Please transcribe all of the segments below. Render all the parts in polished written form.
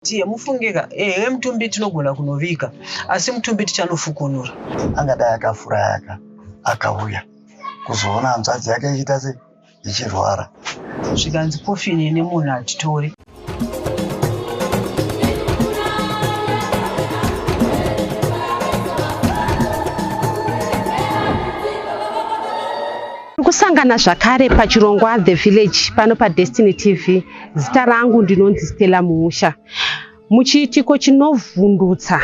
Tiye mufungika mutumbi tinogona kunovika asi mutumbi tichanofukunura. Angadai akafura akauya kuzoona hanzvadzi yake ichiita sei ichirwara. Zvikanzi Pofini nemunhu hatitori. Kusangana zvakare pachirongwa The Village pano paDestiny TV. Zita rangu ndinonzi Stella Mumusha. Muchiitiko chinovhundutsa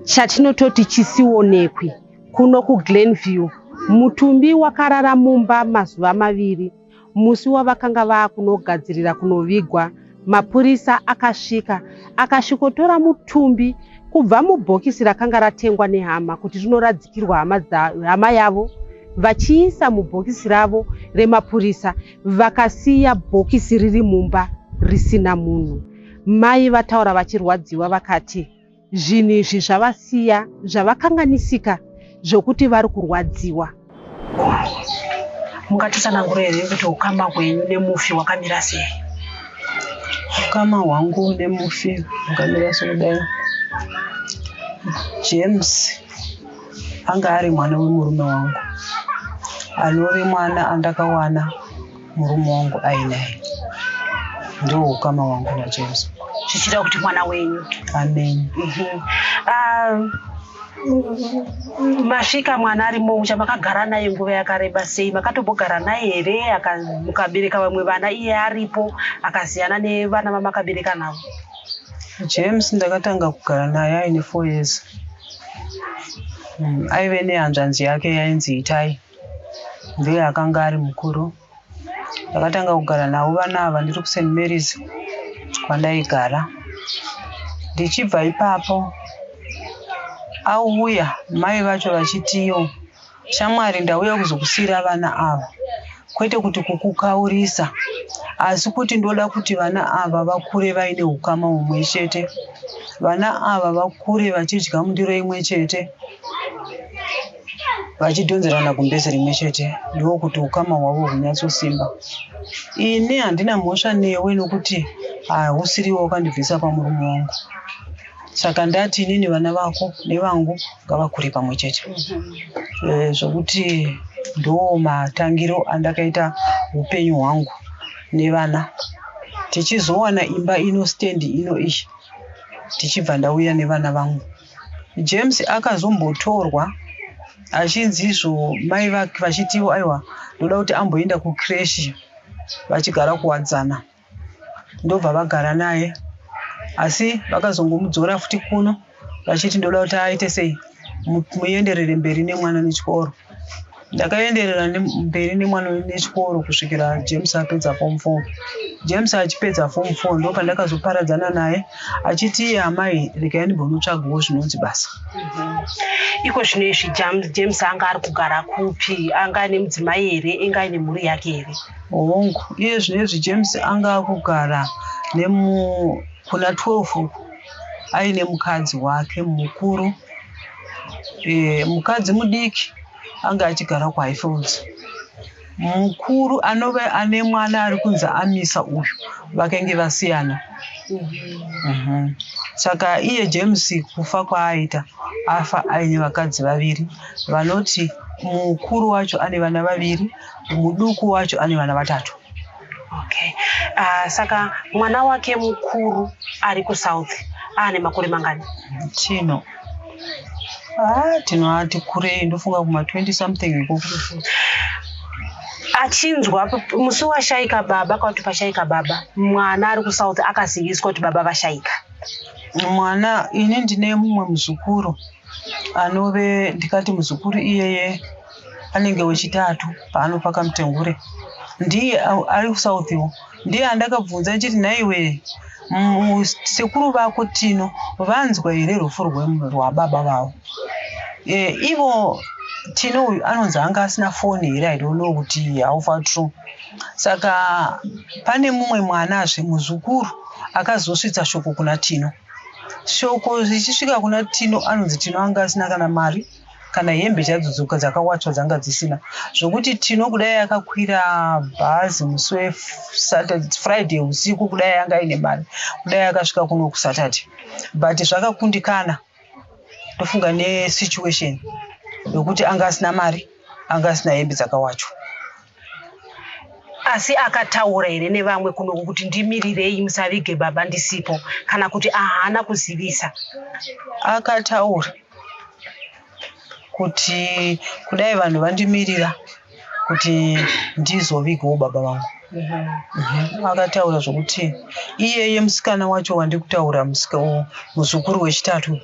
chatinototi chisionekwi kuno kuGlenview, mutumbi wakarara mumba mazuva maviri. Musi wavakanga vakunogadzirira kunovigwa, mapurisa akasvika akasvikotora mutumbi kubva mubhokisi rakanga ratengwa nehama kuti rinoradzikirwa hama yavo, vachiisa mubhokisi ravo remapurisa, vakasiya bhokisi riri mumba risina munhu. Mai vataura vachirwadziwa vakati zvinhu izvi zvavasiya zvavakanganisika zvokuti vari kurwadziwa. Mungatisanangura here kuti ukama hwenyu nemufi wakamira sei? Ukama hwangu nemufi wakamira sekudai. James anga ari mwana wemurume wangu, anove mwana andakawana murume wangu ainaye. Ndio ukama hwangu naJames. Zvichida kuti mwana wenyu. Amen. Masvika mwana arimo ucha makagara naye nguva yakareba sei? Makatombogara naye here mukabereka vamwe vana iye aripo akasiyana nevana vamakabereka navo? James ndakatanga kugara naye aine 4 years. Aive nehanzvanzi yake yainzi Itai, ndiye akanga ari mukuru. Ndakatanga kugara navo vana ava ndiri kuSt Mary's kwandaigara. Ndichibva ipapo auya mai vacho vachitiyo, shamwari ndauya kuzokusiyira vana ava, kwete kuti kukukaurisa asi kuti ndoda kuti vana ava vakure vaine ukama humwe chete, vana ava vakure vachidya mundiro imwe chete, vachidhonzerana gumbezi rimwe chete, ndiwo kuti ukama hwavo hunyatsosimba. Ini handina mhosva newe nokuti usiriwo wakandibvisa pamurume wangu. Saka ndati inini vana vako nevangu ngavakure pamwe chete. Zvokuti ndo matangiro andakaita upenyu hwangu nevana. Tichizowana imba inostendi ino iyi, tichibva ndauya nevana vangu. James akazombotorwa achinzizvo mai vake vachitiwo aiwa ndoda kuti amboenda kucreshi vachigara kuwadzana. Ndobva vagara naye asi vakazongomudzora futi kuno vachiti ndoda kuti aite sei muenderere mberi nemwana nechikoro. Ndakaenderera mberi nemwana nechikoro kusvikira James apedza form 4. James achipedza form 4 ndo pandakazoparadzana naye achiti amai regai ndimbomutsvagawo zvinonzi basa. Iko zvino izvi James anga ari kugara kupi? Anga ane mudzimai here? Anga ane mhuri yake here? Hongu, iye zvinezvi James anga kugara kuna 12 aine mukadzi wake mukuru. Mukadzi mudiki anga achigara kuHighfields. Mukuru anove ane mwana ari kunzi Amisa uyu vakenge vasiyana. Saka iye James kufa kwaaita afa aine vakadzi vaviri, vanoti mukuru wacho ane vana vaviri, muduku wacho ane vana 3. Okay. Saka mwana wake mukuru ari kuSouth ane makore mangani? Tino. Tino ati kurei, ndofunga kuma 20 something ikoko. Achinzwa musi washaika baba kana kuti pashaika baba, mwana ari kuSouth akaziviswa kuti baba vashaika. Mwana ini ndine mumwe muzukuru anove ndikati muzukuru iyeye anenge wechitatu paano pakamutengure. Ndiye ari kuSouthwo, ndiye andakabvunza nchiti naiwe sekuru vako Tino vanzwa here rufu rwababa vavo? Ivo Tino uyu anonzi anga asina foni here, I don't know kuti how far true. Saka pane mumwe mwanazve muzukuru akazosvitsa shoko kuna Tino. Shoko zichisvika kuna Tino anonzi Tino anga asina kana mari kana hembe chadzo dzakawachwa dzanga dzisina, zvokuti Tino kudai akakwira bhazi musi weFriday usiku, kudai anga ine mari, kudai akasvika kuno kuSaturday, but zvakakundikana. Tofunga nesituation yokuti anga asina mari, anga asina hembe dzakawachwa. Asi akataura here nevamwe kunoku kuti ndimirirei musavige baba ndisipo, kana kuti haana kuzivisa? Akataura kuti kudai vanhu vandimirira kuti ndizovigawo baba vangu. Akataura zvokuti iyeye musikana wacho wandikutaura, muzukuru wechitatu,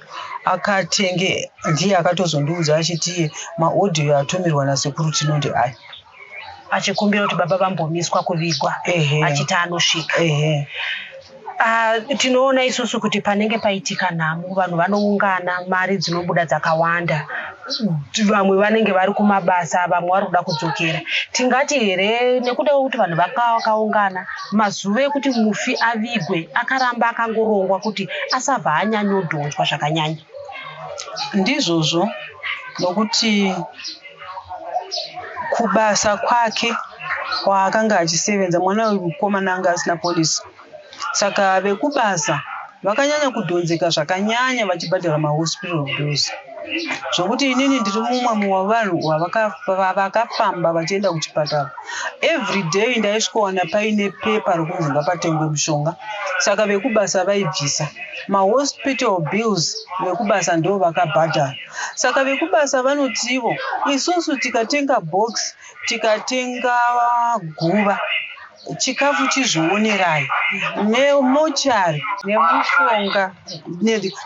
akatenge, ndiye akatozondiudza achiti maaudio atumirwa nasekuru Tinondi aya, achikumbira kuti baba vambomiswa kuvigwa, achiti anosvika. Tinoona isusu kuti panenge paitika nhamo, vanhu vanoungana, mari dzinobuda dzakawanda, vamwe vanenge vari kumabasa, vamwe vari kuda kudzokera. Tingati here nekuda kwekuti vanhu vakaungana, mazuva ekuti mufi avigwe akaramba akangorongwa kuti asabva anyanyodhonzwa zvakanyanya? Ndizvozvo, nokuti kubasa kwake kwaakanga achisevenza, mwana wemukomana anga asina polisi, saka vekubasa vakanyanya kudhonzeka zvakanyanya vachibhadhara mahospital bills, zvokuti inini ndiri mumwe wavanhu vakafamba vachienda kuchipatara. Every day ndaisvikowana paine pepa rokunzi ngapatengwe mushonga, saka vekubasa vaibvisa mahospital bills, vekubasa ndo vakabhadhara. Saka vekubasa vanotivo isusu tikatenga box, tikatenga guva, chikafu chizvoonerai nemochari nemushonga,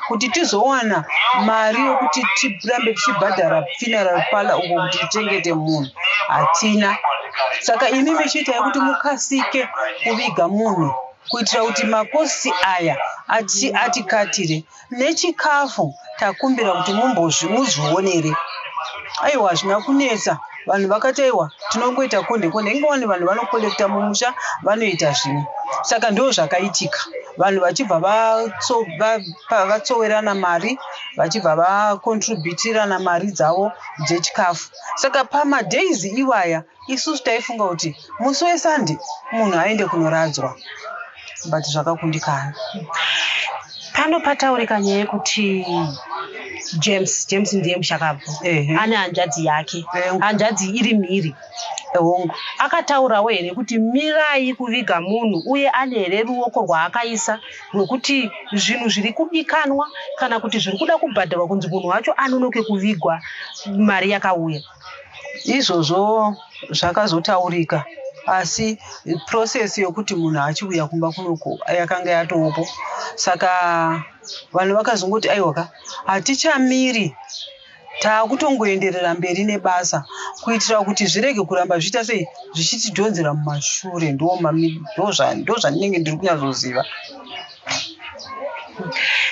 kuti tizowana mari yokuti tirambe tichibhadhara funeral parlour uko kuti tichengete munhu, hatina. Saka imi michiitai kuti mukasike kuviga munhu kuitira kuti makosi aya atikatire, nechikafu takumbira kuti muzvionere. Aiwa, hazvina kunetsa. Vanhu vakataiwa tinongoita konde ingowani vanhu vanokolekta mumusha vanoita zvimwe. Saka ndo zvakaitika, vanhu vachibva vatsowerana mari, vachibva vakontributirana mari dzavo dzechikafu. Saka pamadays iwaya isusu taifunga kuti musi weSunday munhu aende kunoradzwa, but zvakakundikana. Pano pataurika nyaya yekuti James ndiye mushakabvu, ane hanzvadzi yake, hanzvadzi iri mhiri. Akataurawo here kuti mirai kuviga munhu, uye ane here ruoko rwaakaisa rwekuti zvinhu zviri kudikanwa kana kuti zviri kuda kubhadharwa kunzi munhu wacho anonoke kuvigwa mari yakauya? Izvozvo zvakazotaurika, asi process yokuti munhu achiuya kumba kunoko yakanga yatopo. Saka vanhu vakazongoti aiwaka, hatichamiri, taakutongoenderera mberi nebasa kuitira kuti zvirege kuramba zviita sei zvichitidhonzera mumashure. Ndo zvandinenge ndiri kunyazoziva.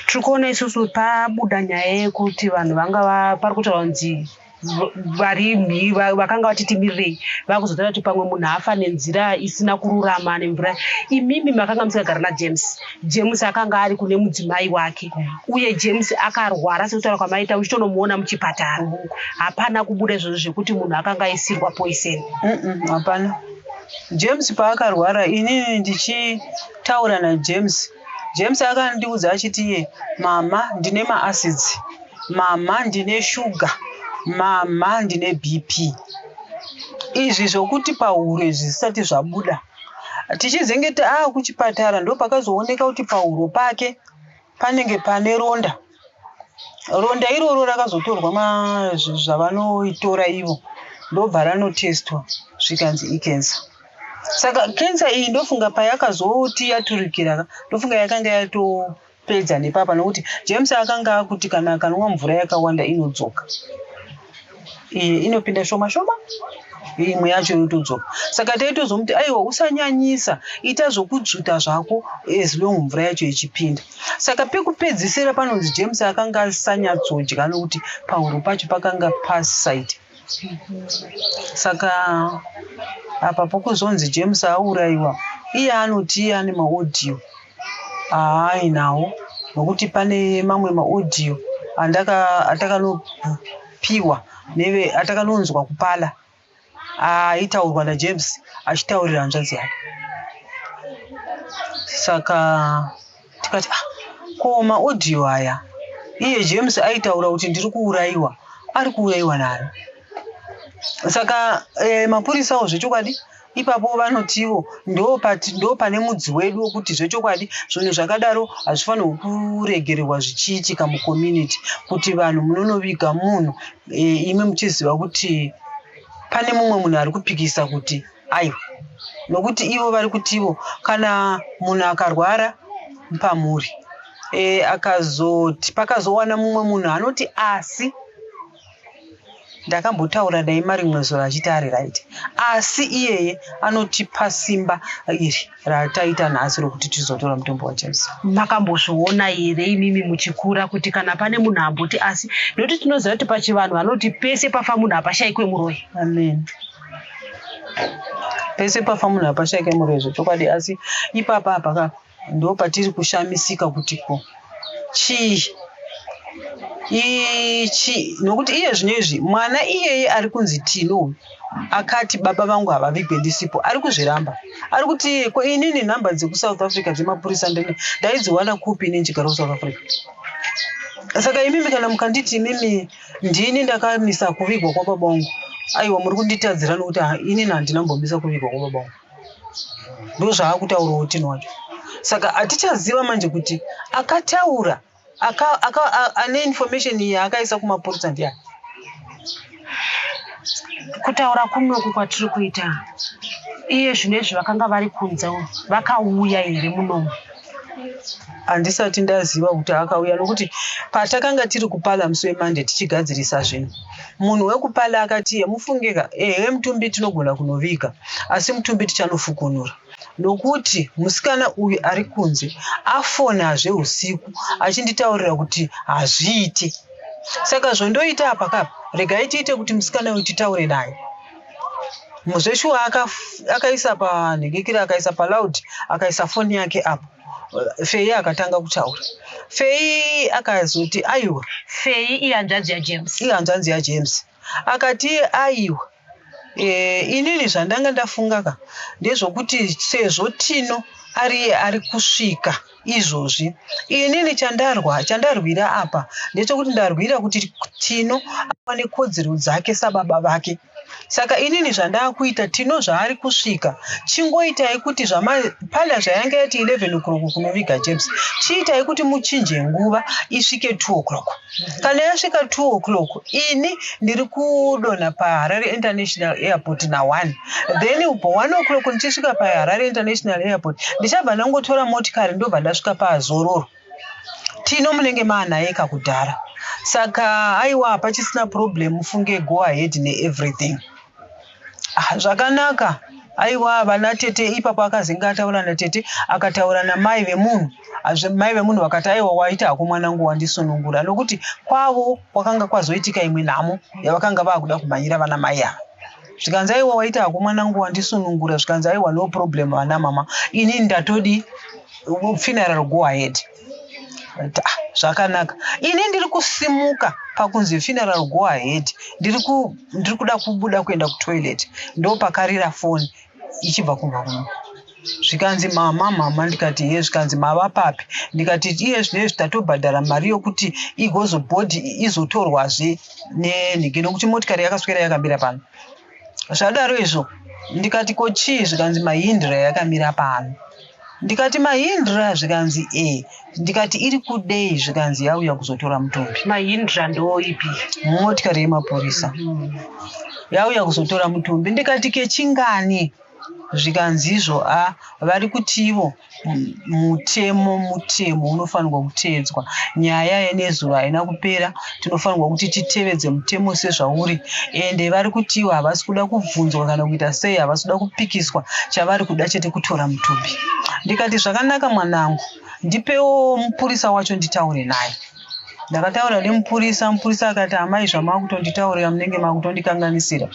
Tiri kuona isusu pabuda nyaya yekuti vanhu vanga pari kutaura kunzi varimi vakanga vatitimirei vakuzotaura kuti pamwe munhu afa nenzira isina kururama nemvura. Imimi makanga musikagara naJames akanga ari kune mudzimai wake, uye James akarwara sekutaura kwamaita uchitonomuona muchipatara. Hapana kubuda izvozvo zvekuti munhu akanga aisirwa poison? Hapana. James paakarwara, inini ndichitaura naJames, James akandiudza achiti iye, mama ndine maacids, mama ndine shuga, mama ndine BP. Izvi zvokuti pahuro zvisati zvabuda, tichizenge kuchipatara ndo pakazooneka kuti pahuro pake panenge pane ronda. Ronda iroro rakazotorwa zvavanoitora ivo, ndobva ranotestwa zvikanzi ikensa. Saka kensa iyi ndofunga payakazoti yaturikira, ndofunga yakanga yatopedza nepapa, nokuti James akanga akuti kana akanwa mvura yakawanda inodzoka, inopinda shoma shoma, imwe yacho yotodzoka. Saka taitozomuti aiwa, usanyanyisa, ita zvokudzvuta zvako as long mvura yacho ichipinda. Saka pekupedzisira panonzi James akanga asanyatsodya nokuti pahuro pacho pakanga pasite. Saka apa pokuzonzi James auraiwa, iye anoti ane maaudio ainawo, nokuti pane mamwe maaudio atakapiwa atakanonzwa kupala aitaurwa naJames achitaurira hanzvadzi yake. Saka tikati koma audio aya iye James aitaura kuti ndiri kuurayiwa, ari kuurayiwa naye. Saka mapurisawo zvechokwadi ipapo vanotiwo ndo pane mudzi wedu wekuti zvechokwadi zvinhu zvakadaro hazvifanirwi kuregererwa zvichiitika mucommunity, kuti vanhu munonoviga munhu imi muchiziva kuti pane mumwe munhu ari kupikisa kuti aiwa, nokuti ivo vari kutivo kana munhu akarwara pamhuri akazoti pakazowana mumwe munhu anoti asi ndakambotaura naye marimwe zuva achiti ari right, asi iyeye anotipa simba iri rataita nhasi rokuti tizotora mutombo waJames. Makambozviona here imimi muchikura kuti kana pane munhu amboti asi, nokuti tinoziva kuti pachivanhu vanoti pese pafa munhu hapashayikwe muroyi. Amen. Pese pafa munhu hapashayikwe muroyi zvechokwadi, asi ipapa apa ndo patiri kushamisika kuti chii nokuti iye zvinezvi mwana iyeye ari kunzi Tino akati baba vangu havavigwe ndisipo, ari kuzviramba, ari kuti inini nhamba dzekuSouth Africa dzemapurisa ndaidziwana kupi ine nchigara kuSouth Africa. Saka imimi kana mukanditi imimi ndini ndakamisa kuvigwa kwababa vangu, aiwa muri kunditadzira nokuti inini handinambomisa kuvigwa kwababa vangu. Ndo zvaakutaurawo Tino wacho. Saka hatichaziva manje kuti akataura ane information iyi akaisa kumapurisa ndiani. Kutaura kunoku kwatiri kuita iye zvinezvi vakanga vari kunze vakauya here munomu? Handisati ndaziva kuti akauya, nokuti patakanga tiri kupala musi weMonday tichigadzirisa zvinhu, munhu wekupala akati mufungeka mutumbi tinogona kunoviga asi mutumbi tichanofukunura, nokuti musikana uyu ari kunze afonazve usiku achinditaurira kuti hazviiti. Saka zvondoita apakapa regai tiite kuti musikana uyu titaure naye. Muzveshuwa akaisa panhengekira, akaisa paloud, akaisa foni yake apo. Fei akatanga kutaura. Fei akazoti aiwa, Fei ihanzvadzi yaJames, ihanzvadzi yaJames akati aiwa, inini zvandanga ndafungaka ndezvokuti sezvo Tino ari kusvika izvozvi, inini chandarwira apa ndechekuti ndarwira kuti Tino awane kodzero dzake sababa vake. Saka inini zvandakuita Tino zvaari kusvika, chingoitai kuti pala zvayanga yati 11 o'clock kunoviga James, chiitai kuti muchinje nguva isvike 2 o'clock. Kana yasvika 2 o'clock ini ndiri kudonha paHarare International Airport na1, then upo 1 o'clock ndichisvika paHarare International Airport ndichabva ndangotora motikari ndobva ndasvika paZororo. Tino munenge maanaye kakudhara. Saka aiwa hapachisina problem, mufunge go ahead neeverything. Zvakanaka. Aiwa vana tete ipapo akazinga ataura natete, akataura namai vemunhu. Mai vemunhu vakati aiwa waita hako mwanangu wandisunungura, nokuti kwavo kwakanga kwazoitika imwe nhamo yavakanga vakuda kumhanyira vana mai ava. Zvikanzi aiwa waita hako mwanangu wandisunungura, zvikanzi aiwa no problem vana mama, inini ndatodi funeral go ahead. Zvakanaka. Ini ndiri kusimuka pakunzi funeral go ahead, ndiri kuda kubuda kuenda kutoilet, ndo pakarira foni ichibva kumba kuno. Zvikanzi mama ndikati zvikanzi mava papi, ndikati iye zvinezvi tatobhadhara mari yokuti igozobhodhi izotorwazve nenhege nokuti motikari yakaswera yakamira pano. Zvadaro izvo ndikati ko chii, zvikanzi Mahindra yakamira pano. Ndikati Mahindra, zvikanzi ndikati iri kudei, zvikanzi yauya kuzotora mutumbi. Mahindra ndo ipi? Motikari yemapurisa. Yauya kuzotora mutumbi. Ndikati kechingani, zvikanzi izvo vari kuti ivo mutemo unofanirwa kuteedzwa. Nyaya yenezuva haina kupera, tinofanirwa kuti titevedze mutemo sezvauri, ende vari kuti ivo havasi kuda kubvunzwa kana kuita sei, havasi kuda kupikiswa, chavari kuda chete kutora mutumbi. Ndikati zvakanaka mwanangu, ndipewo mupurisa wacho nditaure naye. Ndakataura nemupurisa, mupurisa akati amai zvamakutonditaurira munenge makutondikanganisira,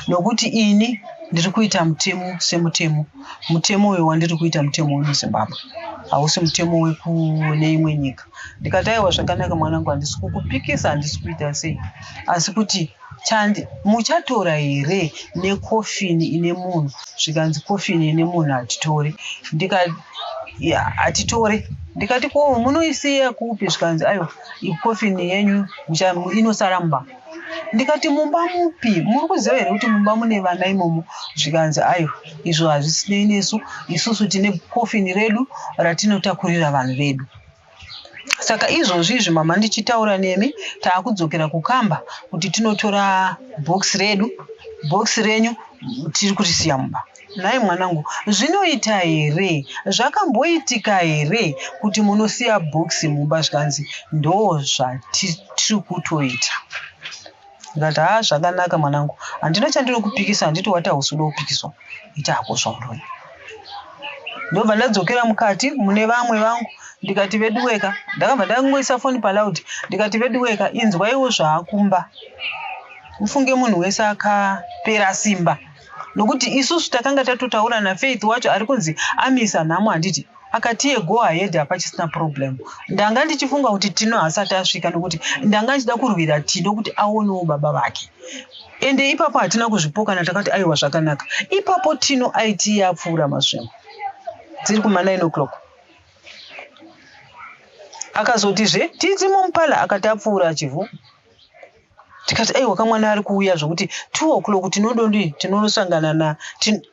nokuti ini ndiri kuita mutemo semutemo. Mutemo uyu wandiri kuita mutemo wemuZimbabwe. hausi mutemo wekune imwe nyika. Ndikati aiwa zvakanaka mwanangu, handisi kukupikisa, handisi kuita sei, asi kuti muchatora here nekofini ine munhu? Zvikanzi kofini ine munhu hatitore. Ndikati hatitore. Ndikati ko munoisiya kupi? Zvikanzi aiwa kofini yenyu inosara mumba. Ndikati mumba mupi? Muri kuziva here kuti mumba mune vana imomo? Zvikanzi aiwa izvo hazvisinei nesu, isusu tine kofini redu ratinotakurira vanhu vedu. Saka izvozvi mama ndichitaura nemi taakudzokera kukamba kuti tinotora bhokisi redu, bhokisi renyu tiri kurisiya mumba. Nhai mwanangu, zvinoita here, zvakamboitika here kuti munosiya bhokisi mumba? Zvikanzi ndo zvatiri kutoita. Ndikati zvakanaka mwanangu, handina chandinokupikisa, handiti wati hausuda kupikiswa, ita hako zvaunoni. Ndobva ndadzokera mukati mune vamwe vangu, ndikati vedu weka, ndakabva ndangoisa foni palaudi, ndikati vedu weka, inzwaiwo zvaakumba. Mufunge munhu wese akapera simba, nokuti isusu takanga tatotaura naFaith wacho ari kunzi amisa nhamo, handiti akatiye go ahead, hapachisina problem. Ndanga ndichifunga kuti Tino haasati asvika, nokuti ndanga ndichida kurwira Tino kuti aonewo baba vake. Ende ipapo hatina kuzvipokana, takati aiwa zvakanaka. Ipapo Tino aiti yapfuura masvingo dziri kuma 9 o'clock. Akazotizve titi mumupala, akati apfuura achivhu. Tikati aiwa kamwana ari kuuya zvokuti 2 o'clock tinonosangana na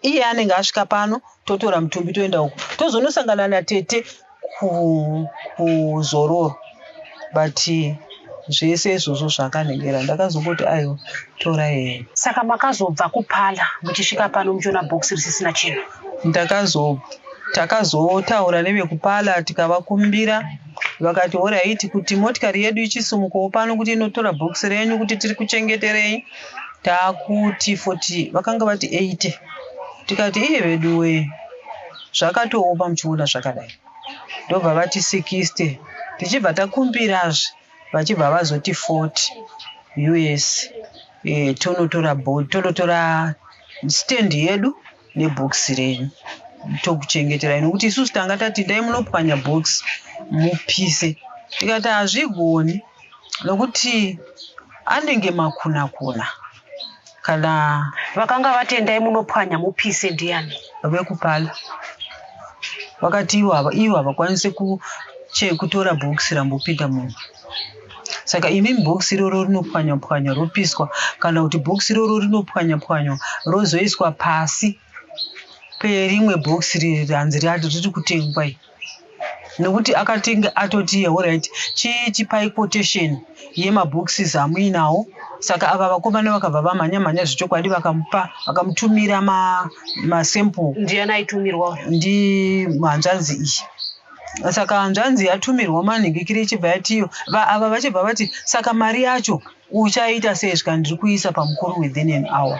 iye anenge asvika pano, totora mutumbi toenda uko, tozonosangana natete kuzororo. But zvese izvozvo zvakanengera. Ndakazongoti aiwa tora yeye. Saka makazobva kupala muchisvika pano muchiona bhokisi risisina chinhu? Takazotaura nevekupala tikavakumbira, vakati alright, kuti motikari yedu ichisimukawo pano kuti inotora bhokisi renyu kuti tiri kuchengeterei, taakuti 40, vakanga vati 80. Tikati iye vedu we zvakatoopa muchiona zvakadai. Ndobva vati 60. Tichibva takumbirazve vachibva vazoti 40 US. Tonotora stand yedu nebhokisi renyu tokuchengeterai, nokuti isusu tanga tati dai munopwanya bhokisi mupise. Tikati hazvigoni, nokuti anenge makuna-kuna. Kana vakanga vatendai munopwanya mupise ndiani? Vekupala. Vakati ivo havakwanisi kutora bhokisi rambopinda munhu. Saka imimi bhokisi iroro rinopwanya-pwanya ropiswa, kana kuti bhokisi iroro rinopwanya-pwanywa rozoiswa pasi perimwe bhokisi ranzi racho riri kutengwa. Nokuti akatenga atoti alright, chipai quotation yemabhokisi amuinawo. Saka ava vakomana vakabva vamhanya-mhanya zvechokwadi, vakamutumira masemple. Ndiani aitumirwa? Ndi hanzvanzi iyi. Saka hanzvanzi yatumirwa manhingikiri ichibva yatiyo, ava vachibva vati saka mari yacho uchaita sei? Zvika ndiri kuisa pamukuru within an hour.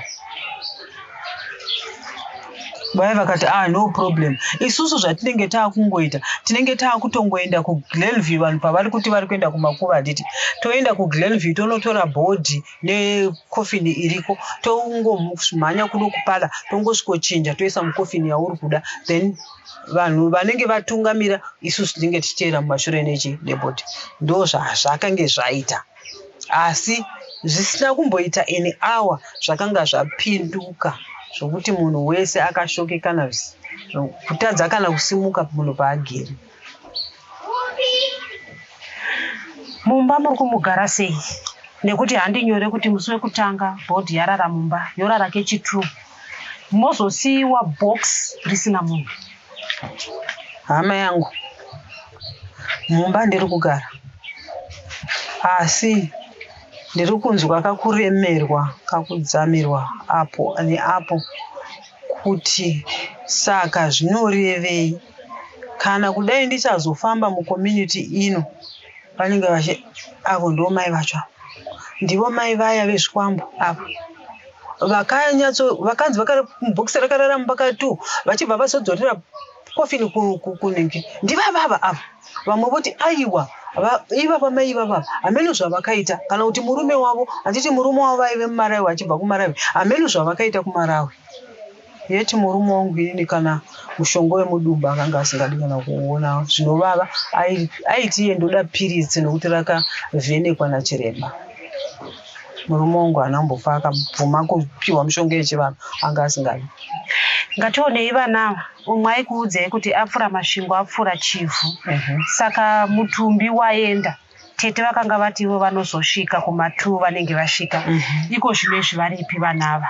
Vaya vakati no problem. Isusu zvatinenge taakungoita, tinenge taakutongoenda kuGlenview, vanhu pavari kuti vari kuenda kumakuva handiti. Toenda kuGlenview tonotora bhodhi nekofini iriko, tongomhanya kuno kupala, tongosvikochinja toisa mukofini yauri kuda, then vanhu vanenge vatungamira isusu tinenge tichiteera mumashure nebhodhi. Ndo zvakange zvaita, asi zvisina kumboita an hour zvakanga zvapinduka, zvokuti munhu wese akashokeka nazvo, kutadza kana kusimuka munhu paagere. Mumba muri kumugara sei? Nekuti handinyore kuti musi wekutanga bhodhi yarara mumba, yorara kechi2, mozosiiwa bhokisi risina munhu. Hama yangu, mumba ndiri kugara, asi ndiri kunzwa kakuremerwa, kakudzamirwa apo neapo, kuti saka zvinorevei kana kudai ndichazofamba mucommunity ino, vanenge avo ndo mai vacho, ndivo mai vaya vezvikwambo avo vakanzi bhokisi rakarara mpaka 2, vachibva vazodzorera kofini kunenge ndivavava avo. Vamwe voti aiwa ivava mai ivava hameno zvavakaita, kana kuti murume wavo, handiti murume wavo vaive mumarawi, achibva kumarawi hameno zvavakaita kumarawi. yeti murume wangu ini kana mushongo wemudumbu akanga asingadi kana kuona zvinovava, aiti iye ndoda piritsi nokuti rakavhenekwa nachiremba. Murume wangu anambofa akabvuma kupiwa mushonga yechivanhu anga asingadi. Ngationei vanava, umwe aikuudzai kuti apfura masvingo apfura chivhu. Saka mutumbi waenda tete vakanga vati ivo vanozosvika kuma2 vanenge vasvika. Iko zvino izvi varipi vanava?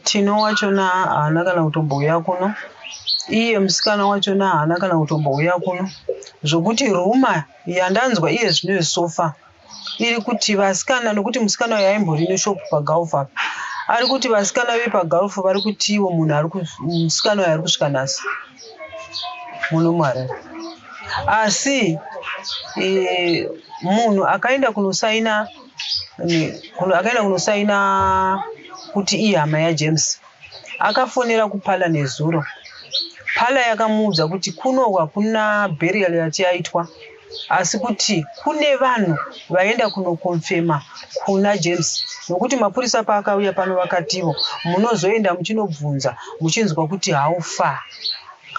Tino wachona haana kana kutombouya kuno, iye musikana wachona haana kana kutombouya kuno, zvokuti ruma yandanzwa iye zvino yesofa iri kuti vasikana, nokuti musikana uyu aimbori neshopu pagolf apa, ari kuti vasikana vepagolf vari kuti iwo musikana uyu ari kusvika nhasi muno muHarare. Asi munhu akaenda kunosaina kuti iye hama yaJames akafonera kupala nezuro. Pala yakamuudza kuti kunogwa kuna burial yati yaitwa, asi kuti kune vanhu vaenda kunokonfema kuna James, nokuti mapurisa paakauya pano vakativo munozoenda muchinobvunza muchinzwa kuti haufa.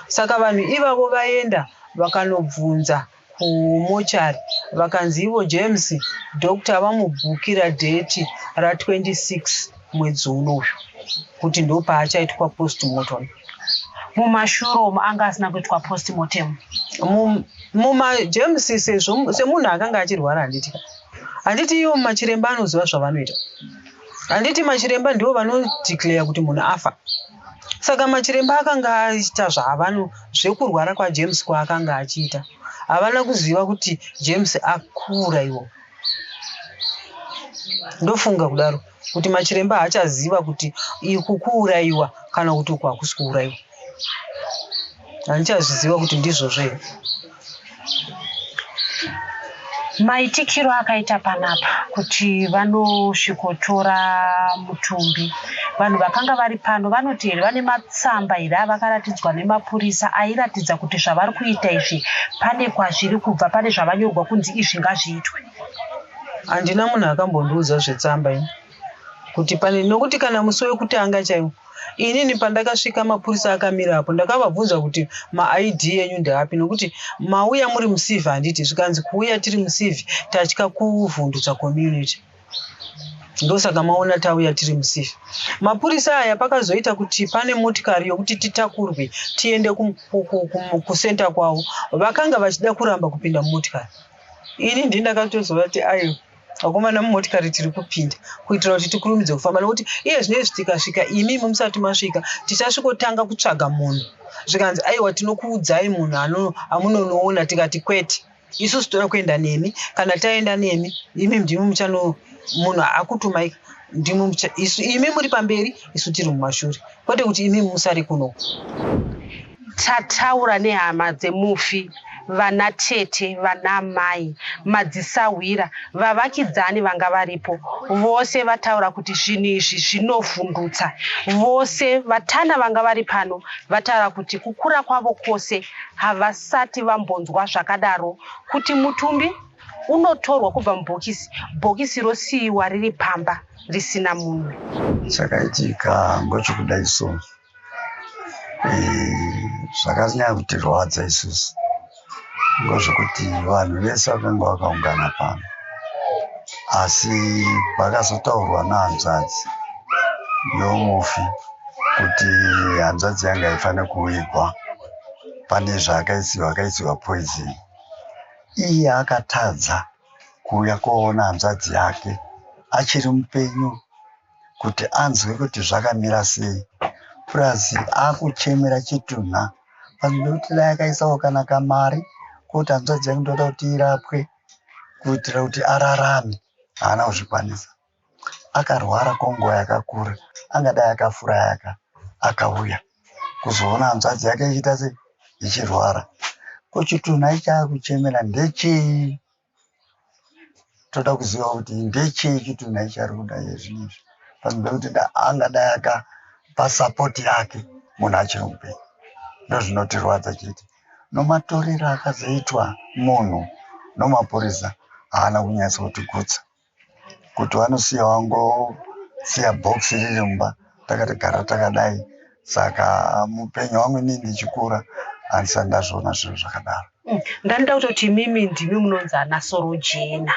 Saka vanhu ivavo vaenda vakanobvunza kumochari vakanzi ivo James Dr. vamubhukira dheti ra26 mwedzi unoyu kuti ndo paachaitwa postmortem. Mumashure anga asina kuitwa postmortem. James semunhu akanga achirwara handiti ivo machiremba anoziva zvavanoita. Handiti machiremba ndivo vanodeclare kuti munhu afa. Saka machiremba akanga aita zvekurwara kwaJames kwaakanga achiita, havana kuziva kuti James akura iwo. Ndofunga kudaro kuti machiremba haachaziva kuti iku kuurayiwa kana kuti uku hakusi kuurayiwa. Handichazviziva kuti ndizvozve. Maitikiro akaita panapa kuti vanosvikotora mutumbi, vanhu vakanga vari pano vanoti here vane matsamba here avakaratidzwa nemapurisa airatidza kuti zvavari kuita izvi pane kwazviri kubva, pane zvavanyorwa kunzi izvi ngazviitwe? Handina munhu akambondiudza zvetsamba ini kuti pane, nokuti kana musi wekutanga chaiwo inini pandakasvika mapurisa akamira apo ndakavabvunza kuti maID yenyu ndeapi, nokuti mauya muri musivhi handiti, zvikanzi kuuya tiri musivhi tatya kuvhundutsa community, ndosaka maona tauya tiri musivhi. Mapurisa aya pakazoita kuti pane motikari yokuti titakurwe tiende kusenta kwavo, vakanga vachida kuramba kupinda mumotikari. Ini ndindakatozova kuti ayo vakomana mumotikari tiri kupinda kuitira kuti tikurumidze kufamba, nokuti iye zvinezvi tikasvika imi musati masvika tichasvikotanga kutsvaga munhu. Zvikanzi aiwa tinokuudzai munhu amunonoona, tikati kwete, isusu toda kuenda nemi, kana taenda nemi imi ndimi munhu akutumai, imi muri pamberi isu tiri mumashure, kwete kuti imi musari kuno. Tataura nehama dzemufi, vana tete, vana mai, madzisawira, vavakidzani vanga varipo, vose vataura kuti zvinhu izvi zvinovhundutsa. Vose vatana vanga vari pano vataura kuti kukura kwavo kwose havasati vambonzwa zvakadaro, kuti mutumbi unotorwa kubva mubhokisi, bhokisi rosiyiwa riri pamba risina munhu. Chakaitika ngochokuda iso zvakanyanya kutirwadza isusu ngozvekuti vanhu vese vakanga vakaungana pano, asi pakazotaurwa nahanzvadzi yomufi kuti hanzvadzi yanga haifanira kuwigwa pane zvakaisiwa poison. Iye akatadza kuuya koona hanzvadzi yake achiri mupenyu kuti anzwe kuti zvakamira sei, plus akuchemera chitunha panoti dai akaisawo kana kamari kuti hanzvadzi yake ndoda kuti irapwe kuitira kuti ararame, haana kuzvikwanisa. Akarwara kwenguva yakakura, angadai akafura akauya kuzoona hanzvadzi yake ichiita sei, ichirwara. Kuchitunha ichaakuchemera ndechei? Toda kuziva kuti ndechei chitunha ichari kuda izvi, panoda kuti angadai akapa sapoti yake munhu achiri mupenyu. Ndozvinotirwadza chete. Nomatorero akazoitwa munhu nomapurisa haana kunyatsa kutigutsa, kuti vanosiya wangosiya bhokisi riri mumba takati gara takadai Saka mupenyu wangu inini ndichikura handisati ndazviona zvinhu zvakadaro. Ndanida kutoti mimi ndimi munonzi ana soro jena.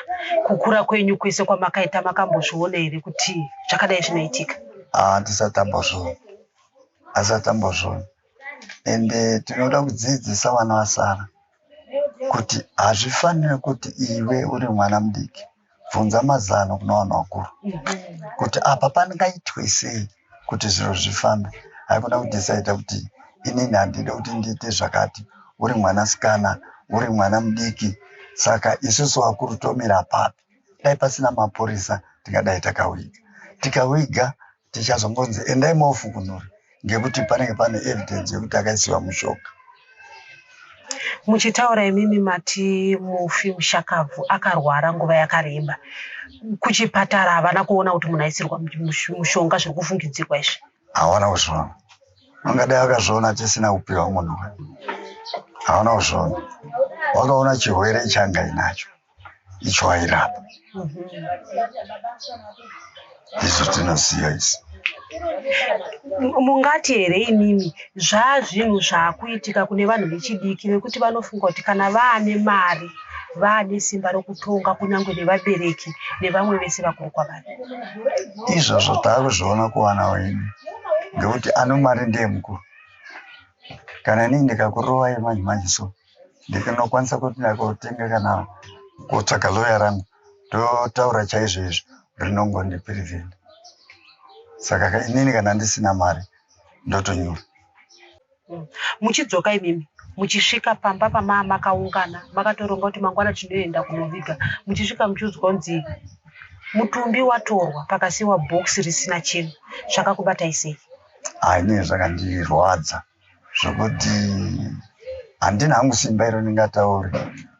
Kukura kwenyu kwese kwamakaita makambozviona here kuti zvakadai zvinoitika? Handisati tambozviona. Ende tinoda kudzidzisa vana vasara kuti hazvifaniri kuti iwe uri mwana mudiki bvunza mazano kuna vanhu vakuru kuti apa pangaitwe sei kuti zviro zvifambe. Haikona kudhisaidha kuti inini handidi kuti ndiite zvakati, uri mwanasikana, uri mwana mudiki. Saka isusu vakuru tomira papi. Dai pasina mapurisa tingadai takawiga. Tikawiga tichazongonzi endai mofukunura ngekuti panenge pane evidence yekuti akaisiwa mushoka. Muchitaura imimi mati mufi Mushakabvu akarwara nguva yakareba. Kuchipatara havana kuona kuti munhu aisirwa mushonga zviri kufungidzirwa izvi? Havana kuzviona. Vangadai vakazviona tisina kupiwa munhu. Havana kuzviona. Vakaona chirwere changa inacho icho wairapa. Izvo tinoziva isi. Mungati here imimi zvazvinhu zvaakuitika kune vanhu vechidiki vekuti vanofunga kuti kana vaane mari vaane simba rokutonga kunyange nevabereki nevamwe vese vakuru kwavari? Izvozvo taakuzviona kuvana vedu ngekuti ano mari ndiye mukuru. Kana inini ndikakurovai manje so ndikanokwanisa kuti ndakotenga kana kutsvaga loya rangu ndotaura chaizvo izvo rinongondipirivhenda. Saka inini kana ndisina mari ndotonyura. Muchidzoka imimi muchisvika pamba makaungana makatoronga kuti mangwana tinoenda kunoviga, muchisvika muchiudzwa kunzi mutumbi watorwa pakasiwa bhokisi risina chinhu, zvakakubatai sei? Inini zvakandirwadza zvokuti handina hangu simba iro ndingataure,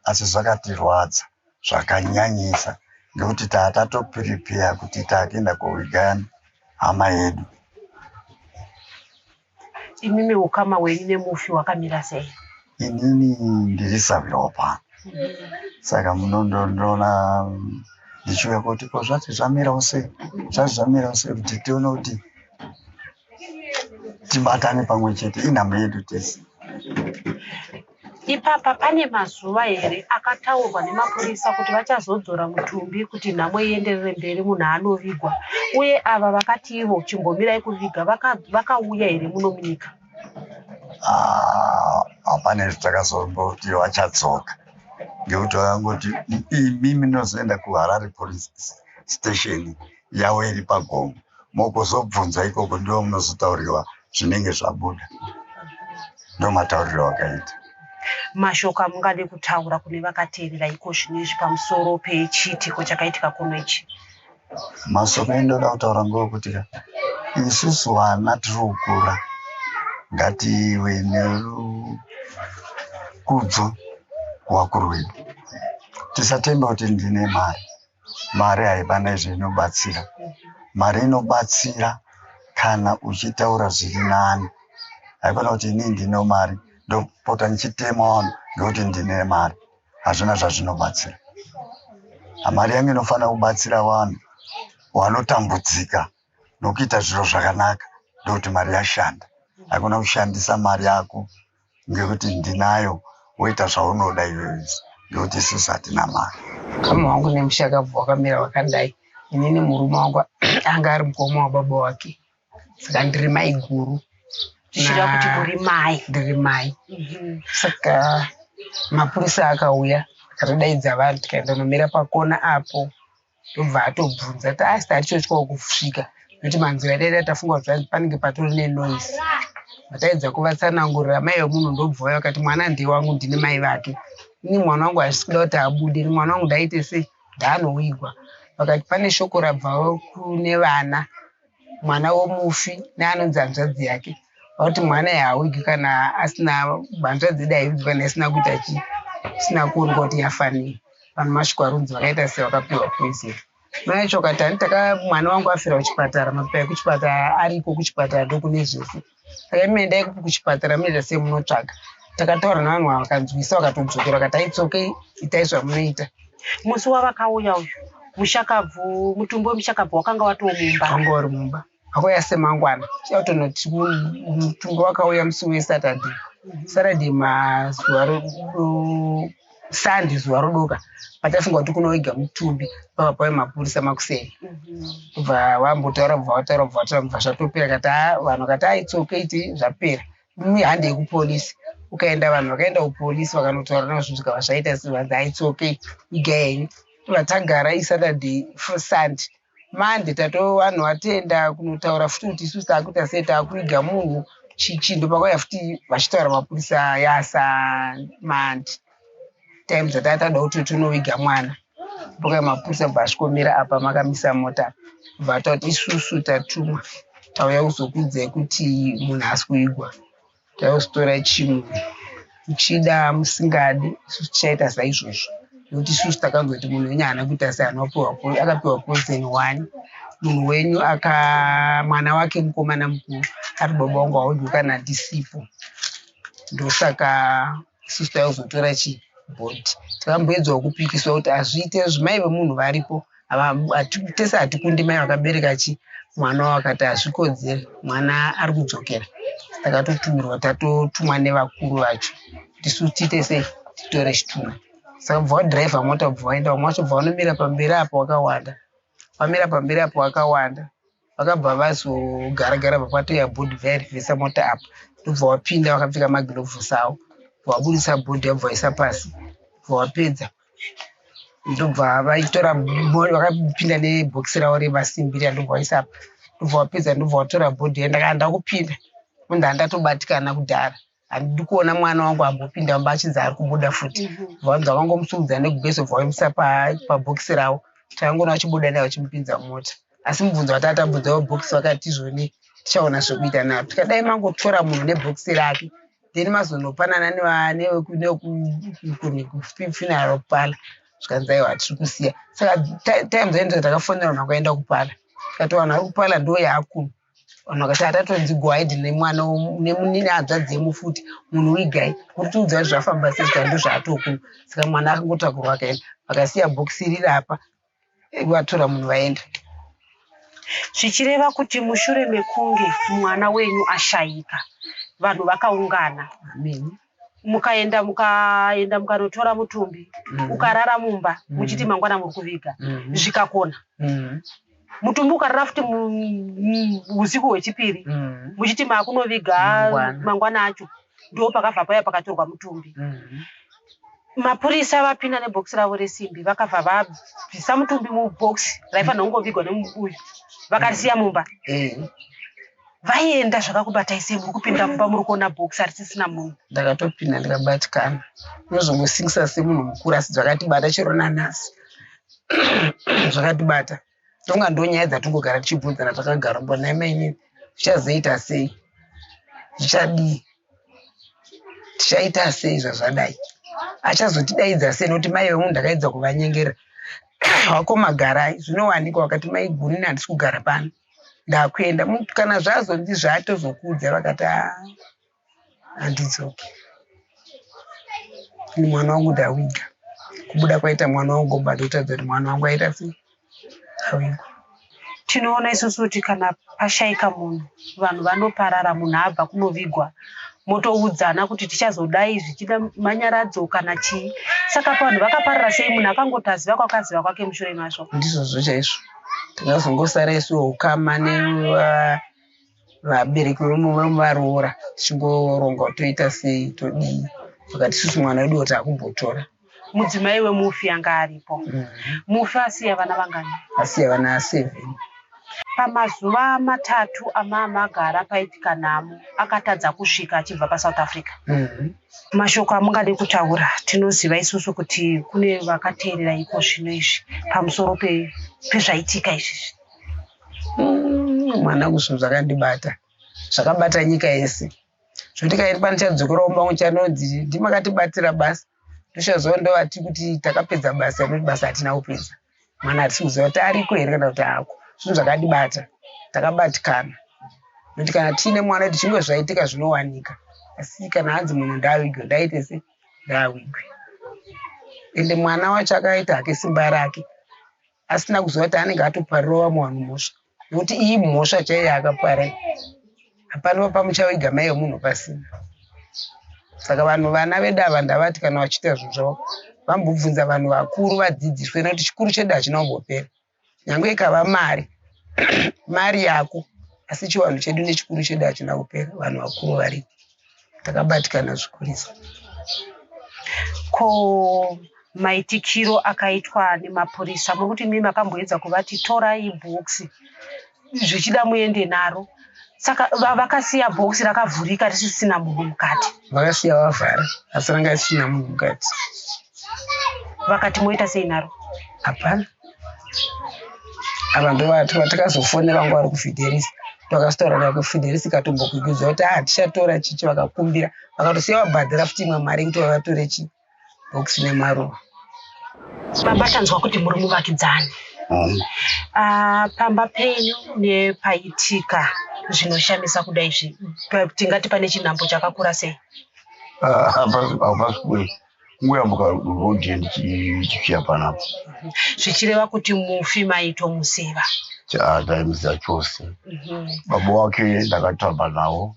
asi zvakatirwadza zvakanyanyisa ngekuti tatopiripeya kuti takuenda kowigana hama yedu. Imimi ukama hwenyu nemufi hwakamira sei? Inini ndirisavirawo pano. Saka munondoona ndichiuya kuti ko zvati zvamirawo sei kuti tione kuti tibatane pamwe chete inhamo yedu tese. Ipapa pane mazuva here akataurwa nemapurisa kuti vachazodzora mutumbi kuti nhamo ienderere mberi munhu anovigwa, uye ava vakati ivo chimbomirai kuviga vakauya here muno munyika? Hapana zvitakazombooti vachadzoka ngekuti vakangoti imimi ndinozoenda kuHarare police station yavo iri paGombo, mokuzobvunza ikoko ndiwo munozotauriwa zvinenge zvabuda. Ndo matauriro akaita. Mashoko amungade kutaura kune vakateerera iko zvinezvi pamusoro pechiitiko chakaitika kuno ichi? Mashoko endoda kutaura ngeokuti isusu vana tiri kukura ngative nerukudzo kuvakuru vedu. Tisatemba kuti ndine mari. Mari haibana zvinobatsira. Mari inobatsira kana uchitaura zviri nani. Haikona kuti inini ndine mari ndopota ndichitema vanhu ngekuti ndine mari. Hazvina zvazvinobatsira. Mari yangu inofanira kubatsira vanhu vanotambudzika nokuita zviro zvakanaka ndokuti mari yashanda. Haikona kushandisa mari yako ngekuti ndinayo woita zvaunoda iwewe ngekuti isusu hatina mari. Kama wangu neMushakabvu wakamira wakadai, inini murume wangu anga ari mukoma wababa wake. Saka ndiri mai guru. Zvichida kuti uri mai? Ndiri mai. Saka mapurisa akauya akatodaidza vanhu tikaenda nomira pakona apo, ndobva atobvunza kuti asi tarichotyawo kusvika nokuti manzira ataida tafunga kuti panenge patori nenoise. Vataedza kuvatsanangurira, mai vemunhu ndobvauya vakati mwana ndiye wangu, ndine mai vake. Ini mwana wangu hazvisi kuda kuti abude, mwana wangu ndaite sei ndaanowigwa. Vakati pane shoko rabvawo kune vana, mwana womufi neanonzi hanzvadzi yake, vakuti mwana haawigi kana asina hanzvadzi yedu haivigi kana isina kuita chii, isina kuoneka kuti yafanira. Vanhu masvika runzi vakaita sei vakapiwa poison. Mai vacho vakati mwana wangu afira kuchipatara, mapepa ekuchipatara ariko kuchipatara ndokune zvese. Saka imi endai kuchipatara munoita sei munotsvaga. Takataura nevanhu vakanzwisa vakatodzokera vakati aitsoke itai zvamunoita. Musi wavakauya uyu Mushakabvu, mutumbi weMushakabvu wakanga watoo mumba? Wanga uri mumba. akauya semangwana chautonoti mutumbi wakauya musi weSaturday. Saturday mazuva Sunday zuva rodoka patafunga kuti kunoiga mutumbi pakauya mapurisa makuseni. Kubva wambotaura bva zvatopera kati vanhu kati aitsoke iti zvapera mihande yekupolisi. Ukaenda vanhu vakaenda kupolisi vakanotaura nazvo zvikava zvaita sevanzi aitsoke iga yenyu. Vatagara iSaturday Sunday Monday vanhu vatenda kunotaura futi kuti isusu takuita sei takuiga munhu chichindo pakauya futi vachitaura mapurisa yasa Monday time dzatatoda kuti tunoiga mwana. Pakauya mapurisa vashikomera apa makamisa mota vatati isusu tatumwa tauya kuzokudzai kuti munhu asi kuigwa tauzotora chinhu muchida musingadi isusu tichaita saizvozvo nokuti isusu takanzwa kuti munhu wenyu haana kuita akapiwa poison 1. Munhu wenyu mwana wake mukomana mukuru ari baba wangu audyi kana ndisipo ndosaka isusu tauzotora bhodhi takamboedzwa kupikiswa kuti hazviite zvimai vemunhu varipo tese hatikundi mai vakabereka mwana wakati hazvikodzeri mwana ari kudzokera. Takatotumirwa tatotumwa nevakuru vacho kuti isusu tiite sei titore chitunha. Saka bva wadhiraivha mota bva waenda vamwe vacho bva vanomira pamberi apo wakawanda. Vamira pamberi apo wakawanda vakabva vazogara papatoya bhodhi vairivhesa mota apo ndobva wapinda wakapfeka magirovhosi avo wabudisa bhodhi yabva waisa pasi wapedza ndobva vaitora vakapinda nebhokisi ravo remasimbi ndobva waisa apa ndobva wapedza ndobva watora bhodhi yandakanda kupinda munhu handatobatikana kudhara handidi kuona mwana wangu ambopinda mba achinzi ari kubuda futi vanhu vakangomusumudza negubheso bva vaimusa pabhokisi ravo takangoona vachibuda naye vachimupinza mota. Asi mubvunzo watatabvunzawo bhokisi vakati izvoni tichaona zvekuita napo tikadai mangotora munhu nebhokisi rake then mazonopanana nekufuneral kupala zvikanzi aiwa hatiri kusiya. Saka time dzaenda takafonera vanhu vakaenda kupala tikati vanhu vari kupala ndo yaakuno vanhu vakati hatatonzi goaidi nemwana nehanzvadzi yemufuti munhu wigai kuri tiudza kuti zvafamba sei zvika ndo zvaatokuno. Saka mwana akangotakurwa akaenda vakasiya bhokisi riri apa vatora munhu vaenda. Zvichireva kuti mushure mekunge mwana wenyu ashayika vanhu vakaungana mukaenda mukanotora mutumbi ukarara mumba muchiti mangwana muri kuviga zvikakona mutumbi ukarara futi usiku hwechipiri muchiti makunoviga mangwana acho ndo pakabva paya pakatorwa mutumbi. Mapurisa vapinda nebhokisi ravo resimbi vakabva vabvisa mutumbi mubhokisi raifanira kungovigwa nemubuyu vakarisiya mumba. Vaienda zvakakubatai sei muri kupinda mumba muri kuona bhokisi harisisina munhu? Ndakatopinda ndikabatikana unozongosingisa semunhu mukuru asi zvakatibata chero nanhasi zvakatibata tonga ndonyaya dzatongogara tichibvunzana takagara mbona maini zvichazoita sei zvichadii tichaita sei zvazvadai achazotidaidza sei nokuti mai vemunhu ndakaedza kuvanyengera wakomagarai zvinowanikwa wakati mai gunini handisi kugara pano ndakuenda kana zvazonzi zvatozokudza vakati handidzoki ni mwana wangu ndawiga kubuda kwaita mwana wangu mbadotadza kuti mwana wangu aita sei awiga. Tinoona isusu kuti kana pashayika munhu vanhu vanoparara munhu abva kunovigwa motoudzana kuti tichazodai zvichida manyaradzo kana chii. Saka vanhu vakaparara sei munhu akangotaziva kwakaziva kwake mushure mazvo? Ndizvozvo chaizvo takazongosara isu ukama nevabereki vemuvaroora tichingoronga toita sei todii vakati isusu mwana wedu woti akumbotora. Mudzimai wemufi anga aripo mufi asiya vana vangani? Asiya vana 7. Pamazuva matatu amagara paitika nhamo akatadza kusvika achibva paSouth Africa. Mashoko amungade kutaura tinoziva isusu kuti kune vakateerera iko zvino izvi pamusoro pezvaitika izvizvi. Mwana kuzvinhu zvakandibata zvakabata nyika yese zvokuti kairi pano chadzokera mumbango chanonzi ndimakatibatira basa ndochazova ndovati kuti takapedza basa noti basa hatina kupedza mwana hatisi kuziva kuti ariko here kana kuti ako zvinhu zvakandibata takabatikana nokuti kana tiine mwana kuti zvimwe zvaitika zvinowanika asi kana hanzi munhu ndawigwe ndaite se ndawigwe ende mwana wacho akaita hake simba rake asina kuziva kuti anenge atoparirawo vamwe vanhu mhosva nokuti iyi mhosva chaiyo yakapara. Hapana pamuchaviga mai yemunhu pasina. Saka vanhu vana vedu ava ndavati kana vachiita zvinhu zvavo vambobvunza vanhu vakuru vadzidziswe, nokuti chikuru chedu hachina kumbopera. Nyange ikava mari mari yako, asi chivanhu chedu nechikuru chedu hachina kupera. Vanhu vakuru varipo takabatikana zvikurisa. Ko maitikiro akaitwa nemapurisa, mokuti mimi makamboedza kuvati torai bhokisi zvichida muende naro, saka vakasiya bhokisi rakavhurika risisina munhu mukati. Vakasiya vavhara asi ranga risina munhu mukati. Vakati moita sei naro? Hapana, ava ndo vatakazofonera vanga vari kufidelisi, takasitaura kufidelisi ikatombokwikwidzwa kuti tichatora chichi, vakakumbira vakatosiya vabhadhira futi imwe mari kuti vavatore bhokisi nemaruva. Baba, tanzwa kuti muri muvakidzani. Pamba penyu nepaitika zvinoshamisa kudai izvi, tingati pane chinhambo chakakura sei? Hapasi kuyambuka rodhi ndichichiya panapo. Zvichireva kuti mufi maitomuseva? Taimuziva chose. Baba wake ndakatamba nawo,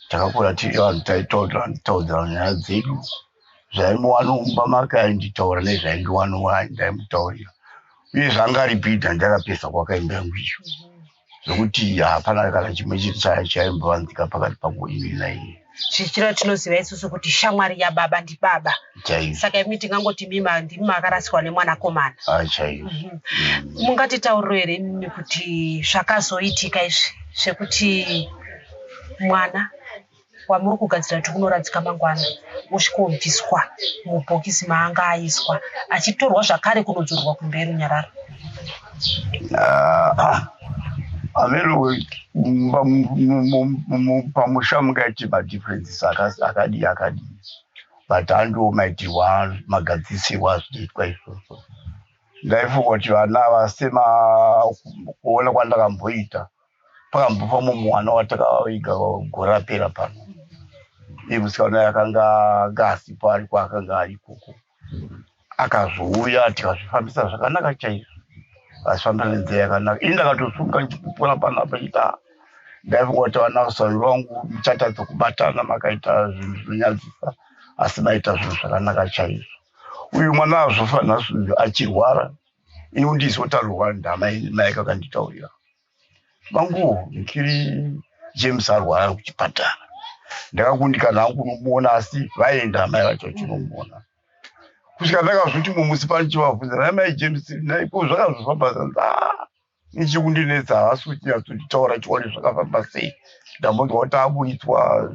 takakura tiri vanhu taitaudzana nyaya dzedu. Zvaimuwana mumba make ainditaura nezvaindiwana ndaimutaurira, uye zvanga ripidha ndakapesa kwakaimba yangu icho, zvokuti hapana kana chimwe chiri chaimbovanzika pakati pangu ini naiye. Zvichira tinoziva isusu kuti shamwari yababa ndibaba. Saka imi tingangoti ndimi makarasikwa nemwanakomana. Chaiyo. Mungatitauriro here mimi kuti zvakazoitika izvi zvekuti mwana wamuri kugadzira kuti kunoradzika mangwana usvikobviswa mubhokisi maanga aiswa, achitorwa zvakare kunodzorwa kumberi Runyararo? Ameno pamusha mungaiti madifferences akadi but andomaitirwa magadzisirwa zvichiitwa izvozvo. Ndaifunga kuti vana vasema kuona kwandakamboita pakambopa mumwana watakavaviga gore rapera pano. Musikana yakanga ngasipo ari kwaakanga ari ikoko, akazouya tikazvifambisa zvakanaka chaizvo, asifamba nenzira yakanaka. Ini ndakatosunga ndichipupura panapa chita ndaifunga kuti vana usami vangu muchatadza kubatana makaita zvinhu zvinonyadzisa, asi maita zvinhu zvakanaka chaizvo. Uyu mwana azofa nhasi achirwara, ini ndizotaurwa ndamai kakanditaurira vangu ndikiri James arwara kuchipatara, ndakakundikana hangu kumuona, asi vaenda mai vacho vachinomuona. Kusvika ndakazviti mumusi panichivabvunza, mai James naipo zvakazofamba zanza nichikundinetsa, havasi kuti nyatsonditaura chione zvakafamba sei. Ndambonzwa kuti abuditswa,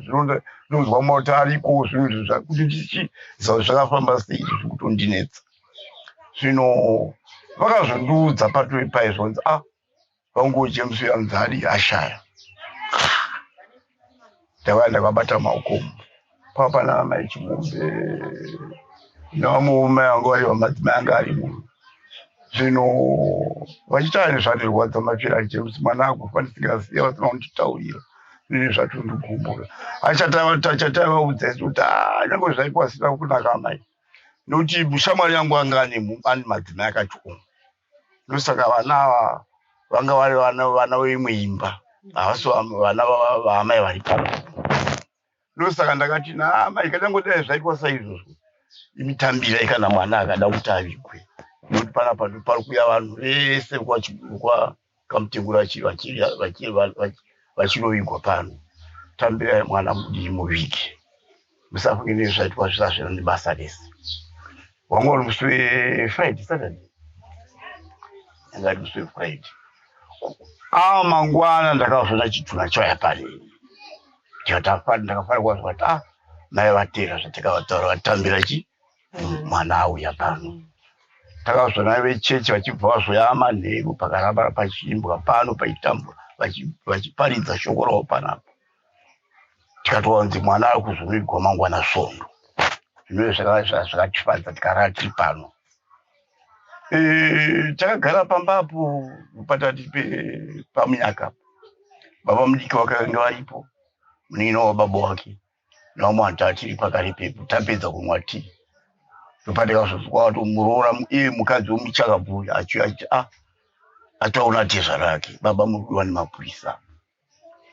zvinonzwa mauti ariko, zvinhu zvakuti ndichiziva zvakafamba sei zvikutondinetsa. Zvino vakazondiudza paizvonzi vangu James yanzari ashaya. Ndakabata maoko papana mai chimombe namume yangu ari vamadzimai anga ari munhu. Zvino vachitaura nezvatirwadza mafira James, mwana akufa ndisingaziva, vasina kunditaurira. Zvino zvacho ndikumbura achatavaudza isu kuti nyange zvaipo asina kunaka mai, nokuti mushamwari yangu anga ane madzimai akatyoma. Ndosaka vana ava vanga vari vana veimwe imba, havasi vana vaamai vari pano. Ndosaka ndakati mai kanyangodai zvaitwa saizvozvo, imitambira ikana mwana akada kuti avigwe, nokuti panapa pari kuuya vanhu vese kwakamutengura vachinovigwa pano. Tambirai mwana mudii muvige, musafunge nezvaitwa zvisazvino nebasa rese. Wanga uri musi weFriday, Saturday, anga ari musi weFriday. Mangwana ndakazona chituna chauya pari, ndakafarwa zvati mai vatera zvatakavataura, vatambira mwana auya pano. Takazona vechechi vachibva vazoya manheru pakaramba pachiimbwa pano paitambwa vachiparidza shoko ravo panapa. Tikatoonzi mwana ari kuzonirwa mangwana svondo. Zvino zvakatifadza tikarara tiri pano. Takagara pambapo patati pamunyaka. Baba mudiki vakanga varipo, munino wababa wake naumwe antu achiri pakari pepo. Tapedza kumwa tii, topatika zvozwa kuti muroora mukadzi womuchakabhuya achiuya achiti ataona tesa rake baba mudiwa nemapurisa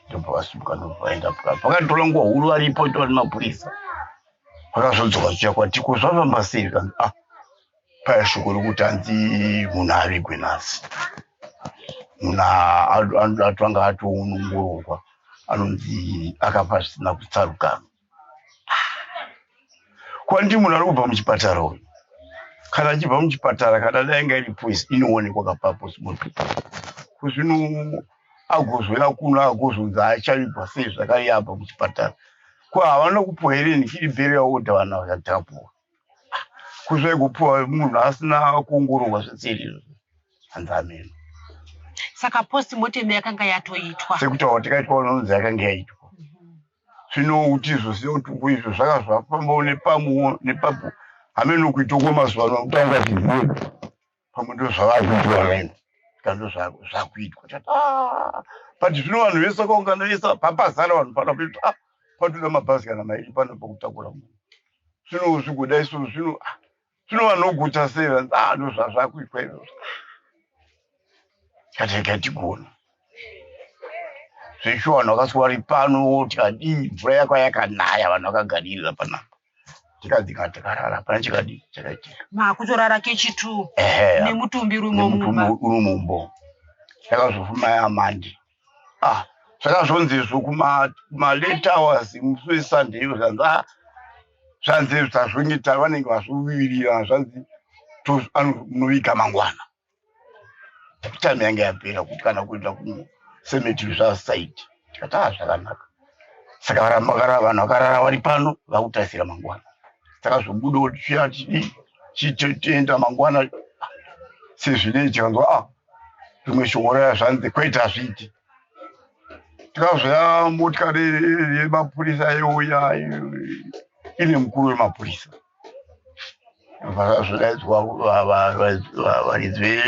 ndipo vasimuka ndovaenda pakatora nguva huru varipo ndiwa nemapurisa vakazodzoka chiya kwatiko zvafamba sei kanzi paya shoko rokuti hanzi munhu avigwe nhasi munhu anoda twanga atounongororwa anonzi akafa zvisina kutsarukana kwandi munhu ari kubva muchipatara uyu kana achibva muchipatara kana dainga iri poisi inoonekwa kapapo kuzvino agozoya kuno agozonzi achavigwa sei zvakare yabva muchipatara ko havana kupuwa here nikiri bheri yaodha vana vakatapuwa kuzvaikupuwa munhu asina kuongororwa zvetseri hanzi ameno saka postmortem yakanga yatoitwa sekutaura tikaitwa unonzi yakanga yaitwa zvino kuti izvosiya kuti izvo zvaka zvafambawo nepapo hameno kuita kwemazuva ano kutanga zvizive pamwe ndo zvavakuitwa reno kando zvakuitwa but zvino vanhu vese vakaungana vese papazara vanhu pana kuti patoda mabhazi kana mairi pano pakutakura munhu zvino zvigoda iso zvino vanoguta sei ndo zvazvakuitwa izvozvo katigona zvesho vanhu vakaswa vari pano tikadii mvura yakwa yakanaya vanhu vakagarira panapa tikadzinga takarara pana chikadii chakaitika makutorara kechitu nemutumbi urumumbo takazofuma yamandi zvakazonzi izvo kuma-late hours musi wesunday zvanzi zvazvongeta vanenge vazvivirira zvanzi anoviga mangwana time yange yapera kuti kana kuenda kucemetery zvasaiti tikati zvakanaka saka vanhu vakarara vari pano vakutasira mangwana takazobuda kuti tienda mangwana sezvinei tikanzwa rimwe shoko raya zvanzi kwaita hazviiti tikazoya motikari yemapurisa yeuya ine mukuru wemapurisa vakazodaidzwa varidzi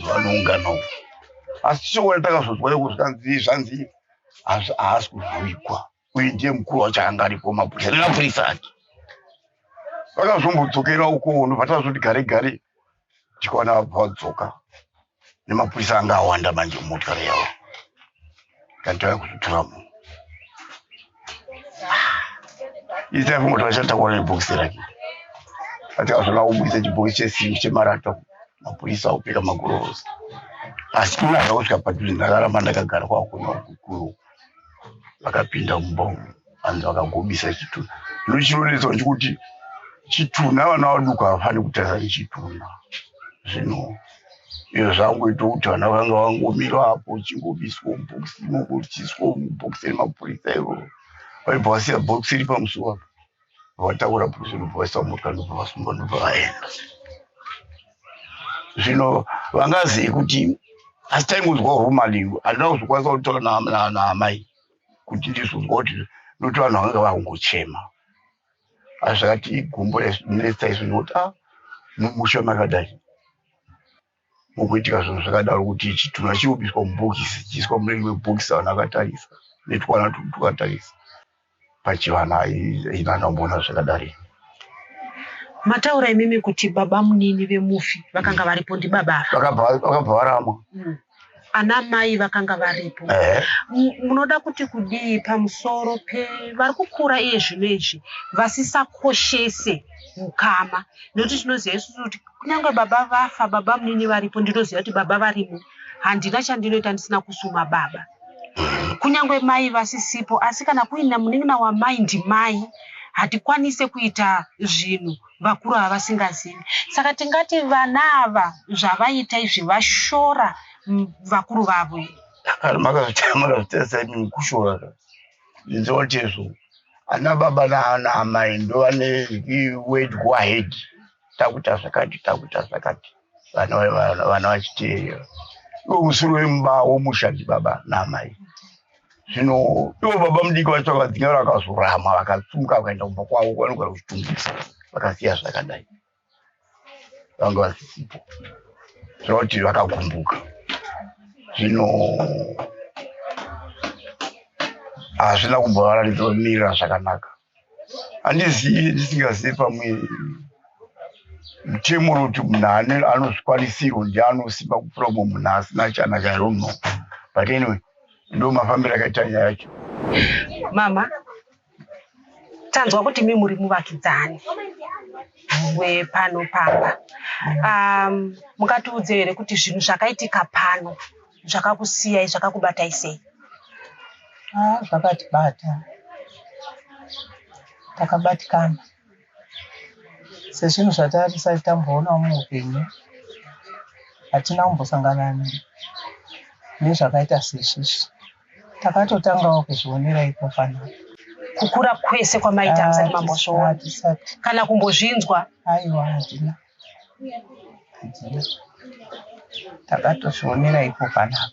vanounganawo asi shoko ratakazozwa kuti zvanzi haasi kuvhurikwa uye ndiye mukuru wacho anga aripo mapurisa nemapurisa ake vakazombodzokera uko ndobva tazoti gare gare tikaona vabva vadzoka nemapurisa anga awanda manje mumotikari yavo kantauya kuzotora munhu izaifunga kuti vachatakura nebhokisi rake atikazona kubudisa chibhokisi chesimbi chemarata mapurisa opfeka magorosi asi kuna zvakusvika padhuze ndakaramba ndakagara kwakona kukuru vakapinda mumba hanzi vakagobisa chituna zvinochironesa chekuti chituna vana vaduka havafani kutarisa nechituna zvino izvo zvangoita kuti vana vanga vangomira hapo chingobiswa mubhokisi mongochiswa mubhokisi remapurisa ivoro vaibva vasiya bhokisi iri pamusuwo apa vatakura bhokisi ndobva vaisa mumotikari ndobva vasungwa ndobva vaenda zvino vangazivi kuti asi taingonzwa rumali handina kuzokwanisa kutaura naamai kuti ndizonzwa kuti noti vanhu vanga vangochema asi zvakati igombo nesta iso ndikuti mumusha makadai mukuitika zvinhu zvakadaro kuti chituna chiobiswa mubhokisi chiiswa murengi webhokisi vanhu vakatarisa netwana tukatarisa pachivana inandambona zvakadari mataura imimi kuti baba munini vemufi vakanga varipo ndi baba vakabva varama ana mai vakanga varipo munoda kuti kudii pamusoro vari kukura iye zvino izvi vasisakoshese ukama nekuti tinoziva isusu kuti kunyange baba vafa baba munini varipo ndinoziva kuti baba varimo handina chandinoita ndisina kusuma baba kunyange mai vasisipo asi kana kuina munin'ina wamai ndimai hatikwanise kuita zvinhu vakuru havasingazivi saka tingati vana ava zvavaita izvi vashora vakuru vavo makazvitesa imi kushora ndinzotezvo ana baba naamai ndo vane wait go ahead takuita zvakati vana vachiteerera iwo musoro wemba womushandi baba naamai zvino iwo baba mudiki vacho vakadzinga vakazorama vakatsumuka vakaenda kumba kwavo vanogara kuchitumbisa vakasiya zvakadai vanga vasisipo zvakuti vakagumbuka zvino hazvina kumbovaratidza mirira zvakanaka handizivi ndisingazivi pamwe mtemo kuti munhu ano zvikwanisiro ndiye anosimba kupfuura mumwe munhu asina chanaka. I don't know, but anyway ndo mafambiro akaita nyaya yacho. Mama, tanzwa kuti mi muri muvakidzani wepano pamba. Mungatiudze here kuti zvinhu zvakaitika pano zvakakusiyai, zvakakubatai sei? Zvakatibata, takabatikana sezvinhu zvatarisati tamboona muupenyu. Hatina kumbosangana nezvakaita sezvizvi. Takatotangawo kuzvionera ipo panapa. Kukura kwese kwamaita musati mambozviona kana kumbozvinzwa? Aiwa, hatina. Takatozvionera ipo panapa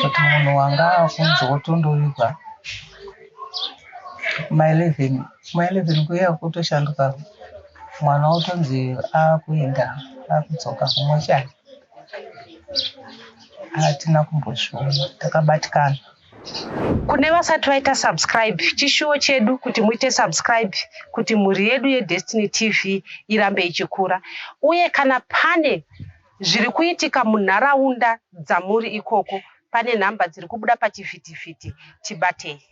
kuti munhu wanga akunzi wotondoibva kuma11 kuya kutoshanduka mwana wotonzi akuenda akudzoka kumwe chai. Hatina kumbozviona, takabatikana. Kune vasati vaita subscribe, chishuwo chedu kuti muite subscribe kuti mhuri yedu yeDestiny TV irambe ichikura. Uye kana pane zviri kuitika munharaunda dzamuri ikoko, pane nhamba dziri kubuda pachivhitivhiti, tibatei.